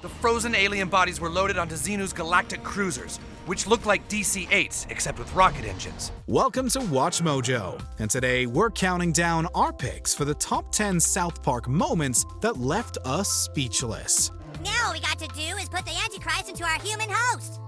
The frozen alien bodies were loaded onto Xenu's galactic cruisers, which look like DC-8s, except with rocket engines. Welcome to Watch Mojo, and today we're counting down our picks for the top 10 South Park moments that left us speechless. Now all we got to do is put the Antichrist into our human host.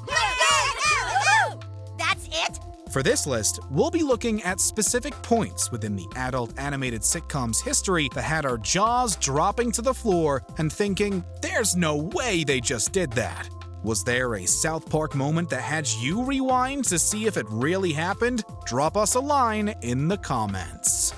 That's it? For this list, we'll be looking at specific points within the adult animated sitcom's history that had our jaws dropping to the floor and thinking, there's no way they just did that. Was there a South Park moment that had you rewind to see if it really happened? Drop us a line in the comments.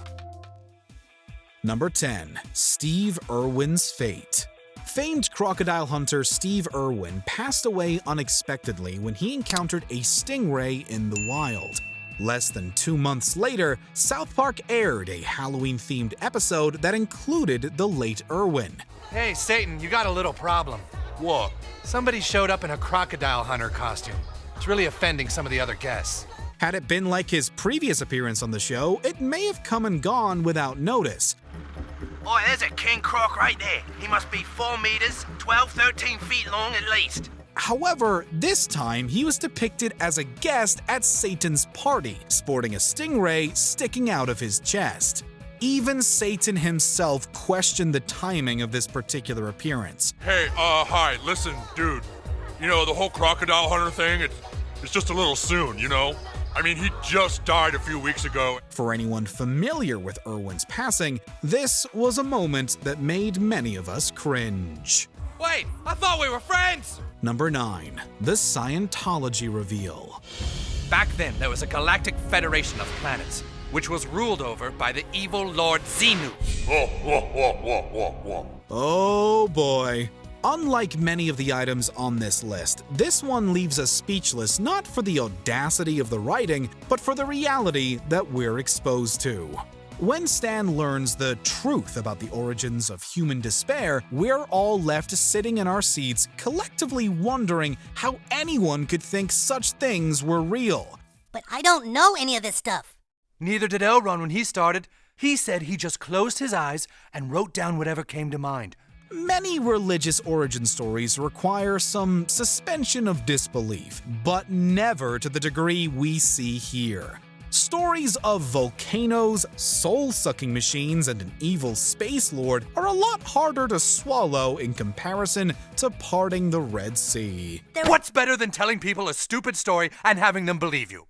Number 10. Steve Irwin's fate. Famed crocodile hunter Steve Irwin passed away unexpectedly when he encountered a stingray in the wild. Less than 2 months later, South Park aired a Halloween-themed episode that included the late Irwin. Hey, Satan, you got a little problem. What? Somebody showed up in a crocodile hunter costume. It's really offending some of the other guests. Had it been like his previous appearance on the show, it may have come and gone without notice. Boy, there's a king croc right there. He must be 4 meters, 12, 13 feet long at least. However, this time he was depicted as a guest at Satan's party, sporting a stingray sticking out of his chest. Even Satan himself questioned the timing of this particular appearance. Hey, hi, listen, dude. You know, the whole crocodile hunter thing, it's just a little soon, you know? I mean, he just died a few weeks ago. For anyone familiar with Irwin's passing, this was a moment that made many of us cringe. Wait, I thought we were friends! Number 9. The Scientology reveal. Back then, there was a galactic federation of planets, which was ruled over by the evil Lord Xenu. Oh boy. Unlike many of the items on this list, this one leaves us speechless not for the audacity of the writing, but for the reality that we're exposed to. When Stan learns the truth about the origins of human despair, we're all left sitting in our seats, collectively wondering how anyone could think such things were real. But I don't know any of this stuff. Neither did Elron when he started. He said he just closed his eyes and wrote down whatever came to mind. Many religious origin stories require some suspension of disbelief, but never to the degree we see here. Stories of volcanoes, soul-sucking machines, and an evil space lord are a lot harder to swallow in comparison to parting the Red Sea. What's better than telling people a stupid story and having them believe you?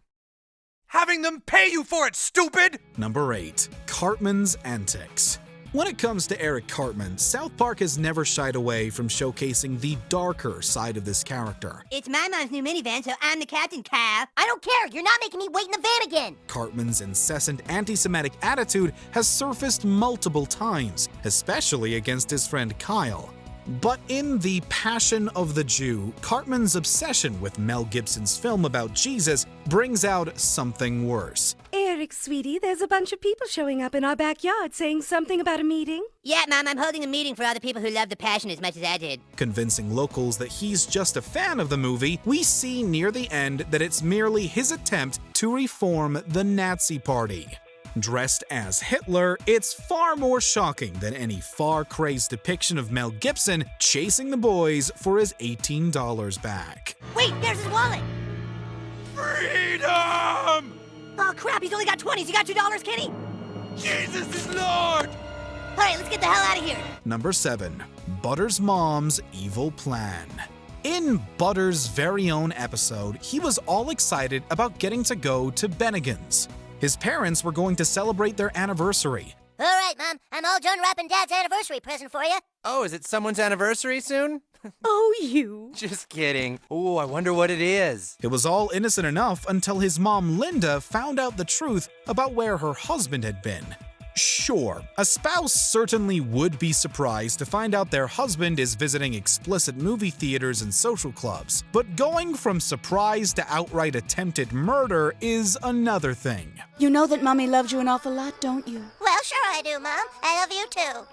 Having them pay you for it, stupid! Number 8. Cartman's antics. When it comes to Eric Cartman, South Park has never shied away from showcasing the darker side of this character. It's my mom's new minivan, so I'm the captain, Kyle. I don't care. You're not making me wait in the van again. Cartman's incessant anti-Semitic attitude has surfaced multiple times, especially against his friend Kyle. But in The Passion of the Jew, Cartman's obsession with Mel Gibson's film about Jesus brings out something worse. Eric, sweetie, there's a bunch of people showing up in our backyard saying something about a meeting. Yeah, Mom, I'm holding a meeting for all the people who love The Passion as much as I did. Convincing locals that he's just a fan of the movie, we see near the end that it's merely his attempt to reform the Nazi Party. Dressed as Hitler, it's far more shocking than any far-crazed depiction of Mel Gibson chasing the boys for his $18 back. Wait, there's his wallet. Freedom! Oh, crap, he's only got 20s. You got $2, Kenny? Jesus is Lord! All right, let's get the hell out of here. Number 7. Butter's mom's evil plan. In Butter's very own episode, he was all excited about getting to go to Bennigan's. His parents were going to celebrate their anniversary. All right, Mom, I'm all done wrapping Dad's anniversary present for you. Oh, is it someone's anniversary soon? Oh, you. Just kidding. Oh, I wonder what it is. It was all innocent enough until his mom Linda found out the truth about where her husband had been. Sure, a spouse certainly would be surprised to find out their husband is visiting explicit movie theaters and social clubs, but going from surprise to outright attempted murder is another thing. You know that Mommy loves you an awful lot, don't you? Well, sure I do, Mom. I love you too.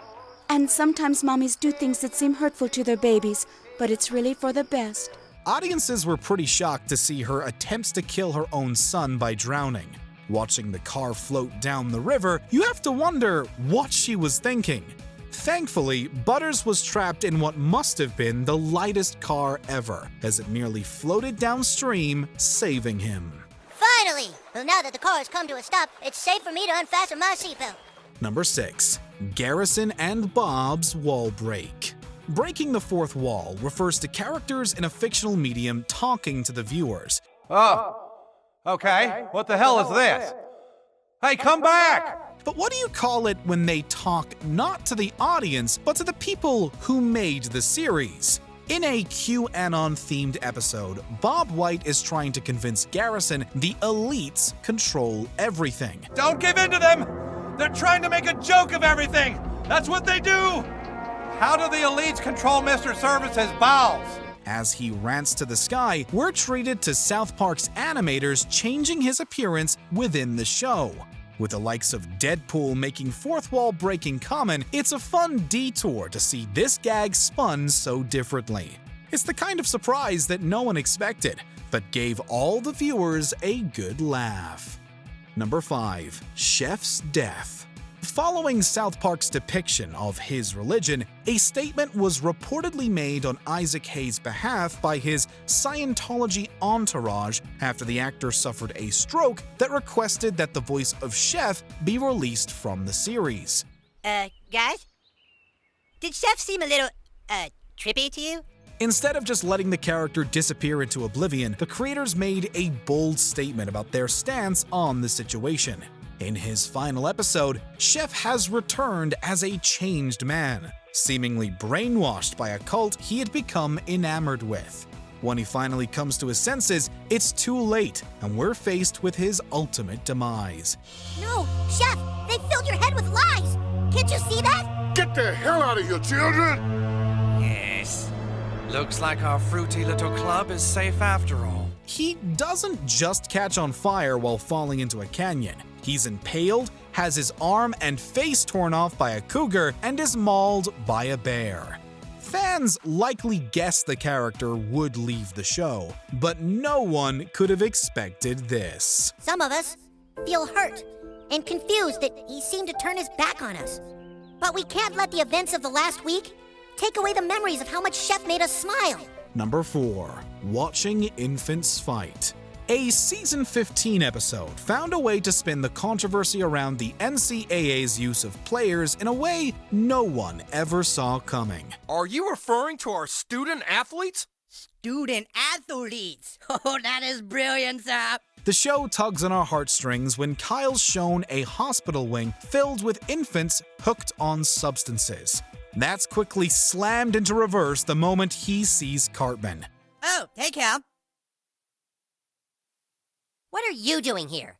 And sometimes mommies do things that seem hurtful to their babies, but it's really for the best. Audiences were pretty shocked to see her attempts to kill her own son by drowning. Watching the car float down the river, you have to wonder what she was thinking. Thankfully, Butters was trapped in what must have been the lightest car ever, as it nearly floated downstream, saving him. Finally! Well, now that the car has come to a stop, it's safe for me to unfasten my seatbelt. Number 6. Garrison and Bob's Wall Break. Breaking the fourth wall refers to characters in a fictional medium talking to the viewers. Oh, okay. What the hell is this? Hey, come back! But what do you call it when they talk not to the audience, but to the people who made the series? In a QAnon-themed episode, Bob White is trying to convince Garrison the elites control everything. Don't give in to them! They're trying to make a joke of everything! That's what they do! How do the elites control Mr. Service's bowels? As he rants to the sky, we're treated to South Park's animators changing his appearance within the show. With the likes of Deadpool making fourth wall breaking common, it's a fun detour to see this gag spun so differently. It's the kind of surprise that no one expected, but gave all the viewers a good laugh. Number 5. Chef's Death. Following South Park's depiction of his religion, a statement was reportedly made on Isaac Hayes' behalf by his Scientology entourage after the actor suffered a stroke that requested that the voice of Chef be released from the series. Guys? Did Chef seem a little, trippy to you? Instead of just letting the character disappear into oblivion, the creators made a bold statement about their stance on the situation. In his final episode, Chef has returned as a changed man, seemingly brainwashed by a cult he had become enamored with. When he finally comes to his senses, it's too late, and we're faced with his ultimate demise. No, Chef! They filled your head with lies! Can't you see that? Get the hell out of here, children! Yes. Looks like our fruity little club is safe after all. He doesn't just catch on fire while falling into a canyon. He's impaled, has his arm and face torn off by a cougar, and is mauled by a bear. Fans likely guessed the character would leave the show, but no one could have expected this. Some of us feel hurt and confused that he seemed to turn his back on us. But we can't let the events of the last week take away the memories of how much Chef made us smile. Number 4. Watching Infants Fight. A season 15 episode found a way to spin the controversy around the NCAA's use of players in a way no one ever saw coming. Are you referring to our student athletes? Student athletes! Oh, that is brilliant, sir! The show tugs on our heartstrings when Kyle's shown a hospital wing filled with infants hooked on substances. That's quickly slammed into reverse the moment he sees Cartman. Oh, hey, Cal. What are you doing here?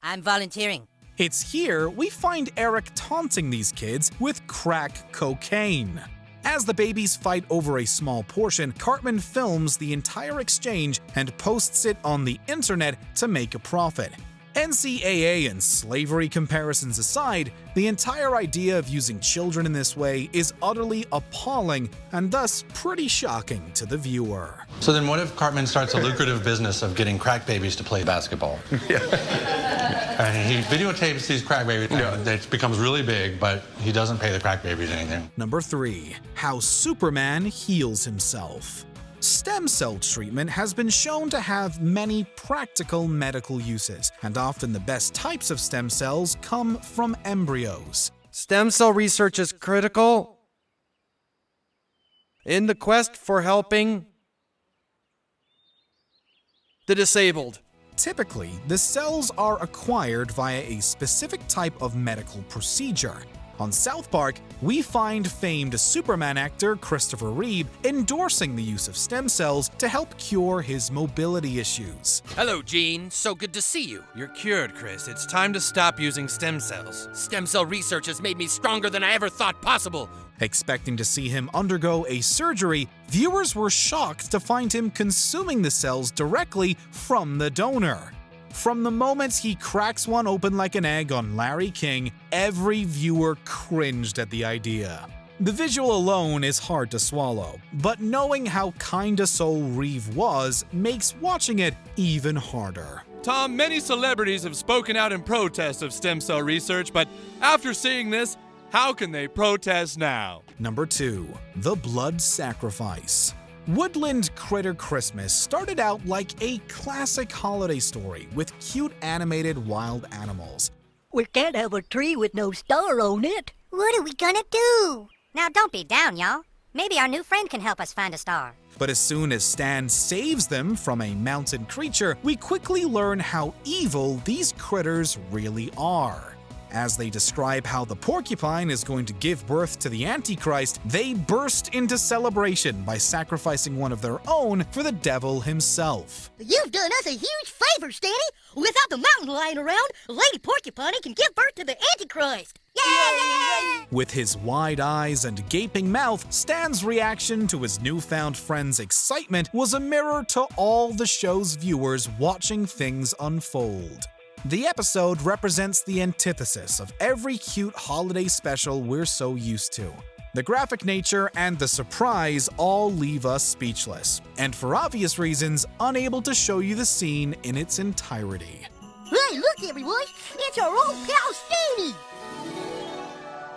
I'm volunteering. It's here we find Eric taunting these kids with crack cocaine. As the babies fight over a small portion, Cartman films the entire exchange and posts it on the internet to make a profit. NCAA and slavery comparisons aside, the entire idea of using children in this way is utterly appalling and thus pretty shocking to the viewer. So then what if Cartman starts a lucrative business of getting crack babies to play basketball? And he videotapes these crack babies, and it becomes really big, but he doesn't pay the crack babies anything. Number 3. How Superman heals himself. Stem cell treatment has been shown to have many practical medical uses, and often the best types of stem cells come from embryos. Stem cell research is critical in the quest for helping the disabled. Typically, the cells are acquired via a specific type of medical procedure. On South Park, we find famed Superman actor Christopher Reeve endorsing the use of stem cells to help cure his mobility issues. Hello, Gene. So good to see you. You're cured, Chris. It's time to stop using stem cells. Stem cell research has made me stronger than I ever thought possible. Expecting to see him undergo a surgery, viewers were shocked to find him consuming the cells directly from the donor. From the moment he cracks one open like an egg on Larry King, every viewer cringed at the idea. The visual alone is hard to swallow, but knowing how kind a soul Reeve was makes watching it even harder. Tom, many celebrities have spoken out in protest of stem cell research, but after seeing this, How can they protest now? Number 2. The Blood Sacrifice. Woodland Critter Christmas started out like a classic holiday story with cute animated wild animals. We can't have a tree with no star on it. What are we gonna do? Now don't be down, y'all. Maybe our new friend can help us find a star. But as soon as Stan saves them from a mountain creature, we quickly learn how evil these critters really are. As they describe how the porcupine is going to give birth to the Antichrist, they burst into celebration by sacrificing one of their own for the devil himself. You've done us a huge favor, Stanny. Without the mountain lion around, Lady Porcupine can give birth to the Antichrist. Yay! With his wide eyes and gaping mouth, Stan's reaction to his newfound friend's excitement was a mirror to all the show's viewers watching things unfold. The episode represents the antithesis of every cute holiday special we're so used to. The graphic nature and the surprise all leave us speechless, and for obvious reasons, unable to show you the scene in its entirety. Hey, look, everyone! It's our old pal Stanny!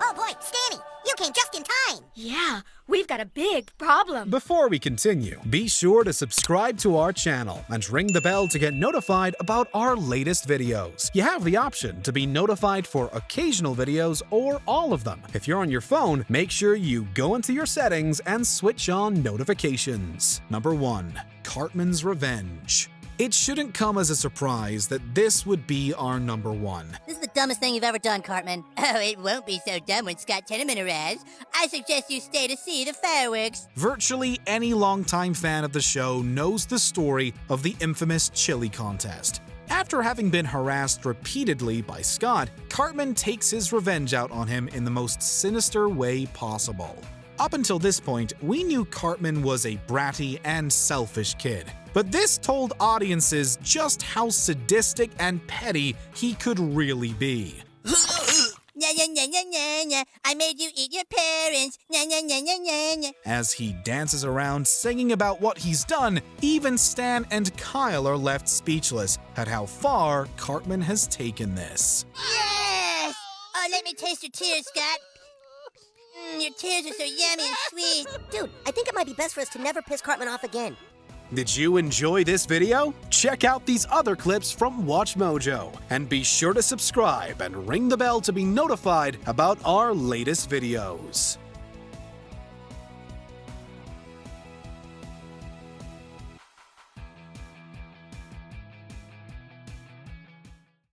Oh boy, Stanny, you came just in time. Yeah, we've got a big problem. Before we continue, be sure to subscribe to our channel and ring the bell to get notified about our latest videos. You have the option to be notified for occasional videos or all of them. If you're on your phone, make sure you go into your settings and switch on notifications. Number 1. Cartman's Revenge. It shouldn't come as a surprise that this would be our number 1. This is the dumbest thing you've ever done, Cartman. Oh, it won't be so dumb when Scott Tenorman arrives. I suggest you stay to see the fireworks. Virtually any longtime fan of the show knows the story of the infamous chili contest. After having been harassed repeatedly by Scott, Cartman takes his revenge out on him in the most sinister way possible. Up until this point, we knew Cartman was a bratty and selfish kid. But this told audiences just how sadistic and petty he could really be. I made you eat your parents. As he dances around singing about what he's done, even Stan and Kyle are left speechless at how far Cartman has taken this. Yes! Oh, let me taste your tears, Scott. Your tears are so yummy and sweet. Dude, I think it might be best for us to never piss Cartman off again. Did you enjoy this video? Check out these other clips from WatchMojo, and be sure to subscribe and ring the bell to be notified about our latest videos.